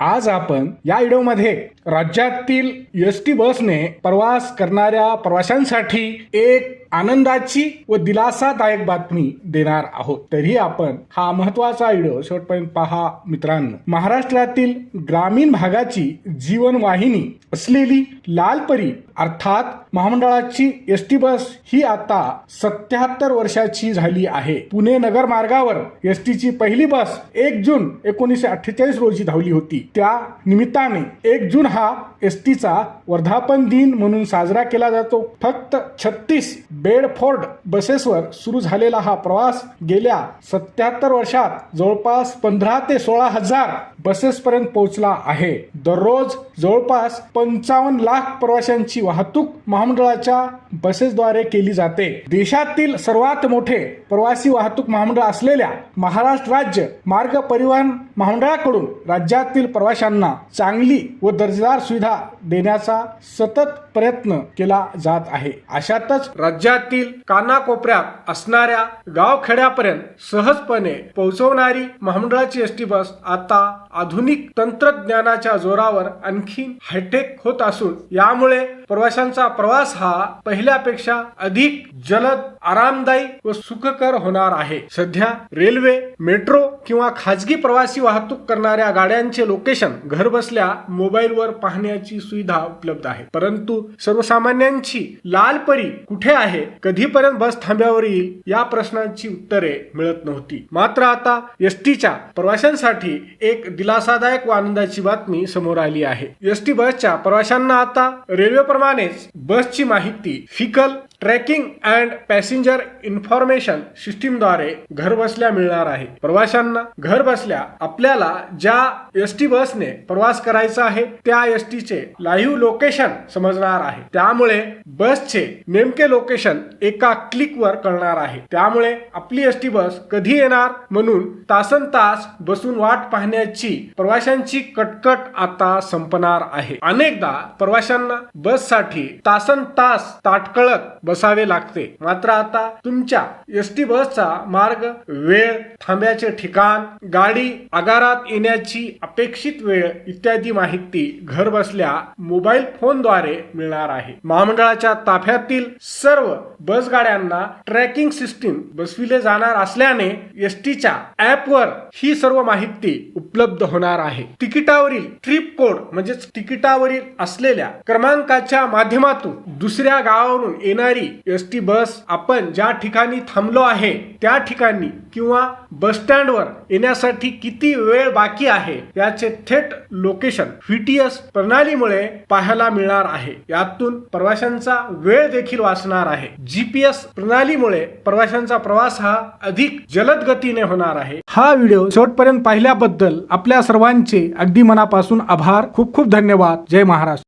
आज आपण या व्हिडिओमध्ये राज्यातील एसटी बसने प्रवास करणाऱ्या प्रवाशांसाठी एक आनंदाची व दिलासादायक बातमी देणार आहोत। तरी आपण हा महत्त्वाचा व्हिडिओ शेवटपर्यंत पहा मित्रांनो। महाराष्ट्रातील ग्रामीण भागाची जीवनवाहिनी असलेली लालपरी अर्थात महामंडळाची एसटी बस ही आता 77 वर्षाची झाली आहे। पुणे नगर मार्गावर एसटीची पहिली बस 1 जून 1948 रोजी धावली होती। त्या निमित्ताने 1 जून हा एसटीचा वर्धापन दिन म्हणून साजरा केला जातो। फक्त 36 बेडफोर्ड बसेसवर सुरू झालेला हा प्रवास गेल्या 77 वर्षात जवळपास 15 ते 16 हजार बसेस पर्यंत पोहोचला आहे। दररोज जवळपास 55 लाख प्रवाशांची वाहतूक महामंडळाच्या बसेसद्वारे केली जाते। देशातील सर्वात मोठे प्रवासी वाहतूक महामंडळ असलेल्या महाराष्ट्र राज्य मार्ग परिवहन महामंडळाकडून राज्यातील प्रवाशांना चांगली व दर्जेदार सुविधा देण्याचा सतत प्रयत्न केला जात आहे। अशातच राज्यातील कानाकोपऱ्यात असणाऱ्या गावखेड्यापर्यंत सहजपणे पोहोचवणारी महामंडळाची एसटी बस आता आधुनिक तंत्रज्ञानाच्या जोरावर आणखी हायटेक होत असून यामुळे प्रवाशांचा प्रवास हा पहिल्यापेक्षा अधिक जलद, आरामदायी व सुखकर होणार आहे। सध्या रेल्वे, मेट्रो किंवा खाजगी प्रवासी वाहतूक करणाऱ्या गाड्यांचे लोकेशन घरबसल्या मोबाईलवर पाहण्याची सुविधा उपलब्ध आहे। परंतु सर्वसामान्यांची लालपरी कुठे आहे, कधीपर्यंत बस थांब्यावर येईल या प्रश्नांची उत्तरे मिळत नव्हती। मात्र आता एसटीच्या प्रवाशांसाठी एक दिलासादायक व आनंदाची बातमी समोर आली आहे। एसटी बसच्या प्रवाशांना आता रेल्वेप्रमाणेच बसची माहिती vehicle tracking and passenger information सिस्टीमद्वारे घरबसल्या मिळणार आहे। प्रवाशांना घरबसल्या आपल्याला ज्या एसटी बसने प्रवास करायचा आहे त्या एसटीचे लाईव्ह लोकेशन समजणार आहे। त्यामुळे बसचे नेमके लोकेशन एका क्लिकवर कळणार आहे। त्यामुळे आपली एसटी बस कधी येणार म्हणून तासनतास बसून वाट पाहण्याची प्रवाशांची कटकट आता संपणार आहे। अनेकदा प्रवाशांना बससाठी तासनतास ताटकळत बसावे लागते। मात्र आता तुमच्या एसटी बसचा मार्ग, वेळ, थांब्याचे ठिकाण, गाडी आगारात येण्याची अपेक्षित वेळ इत्यादी माहिती घर बसल्या मोबाईल फोनद्वारे मिळणार आहे। महामंडळाच्या ताफ्यातील सर्व बस गाड्यांना ट्रॅकिंग सिस्टीम बसविले जाणार असल्याने एसटीच्या ॲपवर ही सर्व माहिती उपलब्ध होणार आहे। तिकिटावरील ट्रिप कोड म्हणजे तिकिटावरील असलेल्या क्रमांकाच्या माध्यमातून दुसऱ्या गावावरून येणारी एसटी बस आपण ज्या ठिकाणी थांबलो आहे त्या ठिकाणी किंवा बस स्टँडवर येण्यासाठी किती वेळ बाकी आहे याचे थेट लोकेशन व्हीटीएस प्रणालीमुळे पाहायला मिळणार आहे। यातून प्रवाशांचा वेळ देखील वाचणार आहे। जीपीएस प्रणालीमुळे प्रवाशांचा प्रवास हा अधिक जलद गतीने होणार आहे। हा व्हिडिओ शेवटपर्यंत पाहिल्याबद्दल आपल्या सर्वांचे अगदी मनापासून आभार। खूप खूप धन्यवाद। जय महाराष्ट्र।